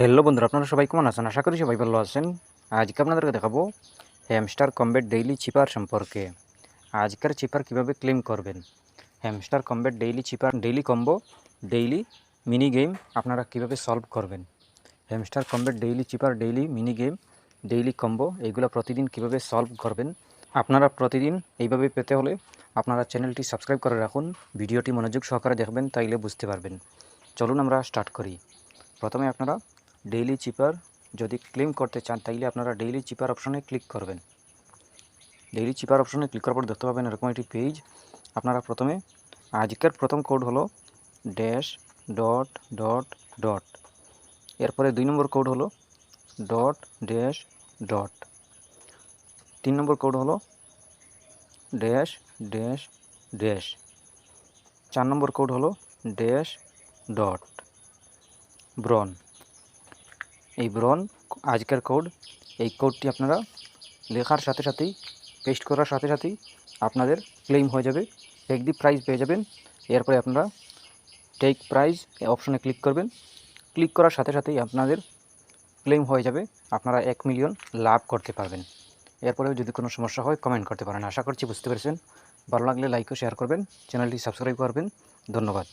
Hello বন্ধুরা, আপনারা সবাই কেমন আছেন? আশা করি সবাই ভালো আছেন। আজকে আপনাদেরকে দেখাবো হ্যামস্টার কমব্যাট ডেইলি চিপার সম্পর্কে। আজকের চিপার কিভাবে ক্লেম করবেন। হ্যামস্টার কমব্যাট ডেইলি চিপার daily combo, daily mini game আপনারা কিভাবে সলভ করবেন। হ্যামস্টার কমব্যাট ডেইলি চিপার, daily mini game, daily combo এইগুলো প্রতিদিন কিভাবে সলভ করবেন। আপনারা প্রতিদিন এইভাবে পেতে হলে আপনারা চ্যানেলটি সাবস্ক্রাইব করে রাখুন, ভিডিওটি মনোযোগ সহকারে দেখবেন, তাইলে বুঝতে পারবেন। চলুন আমরা স্টার্ট করি। প্রথমে আপনারা ডেইলি চিপার যদি ক্লেম করতে চান তাইলে আপনারা ডেইলি চিপার অপশনে ক্লিক করবেন। ডেইলি চিপার অপশনে ক্লিক করার পর দেখতে পাবেন এরকম একটি পেজ। আপনারা প্রথমে আজকের প্রথম কোড হলো ড্যাশ ডট ডট ডট, এরপরে 2 নম্বর কোড হলো ডট ড্যাশ ডট, 3 নম্বর কোড হলো ড্যাশ ড্যাশ ড্যাশ, 4 নম্বর কোড হলো ড্যাশ ডট ব্রন। এই ব্রন আজকের কোড। এই কোডটি আপনারা লেখার সাথে সাথেই, পেস্ট করার সাথে সাথেই আপনাদের ক্লেম হয়ে যাবে, টেক দি প্রাইজ পেয়ে যাবেন। এরপরে আপনারা টেক প্রাইজ অপশনে ক্লিক করবেন। ক্লিক করার সাথে সাথেই আপনাদের ক্লেম হয়ে যাবে, আপনারা 1 মিলিয়ন লাভ করতে পারবেন। এরপরেও যদি কোনো সমস্যা হয় কমেন্ট করতে পারেন। আশা করছি বুঝতে পেরেছেন। ভালো লাগলে লাইক ও শেয়ার করবেন, চ্যানেলটি সাবস্ক্রাইব করবেন। ধন্যবাদ।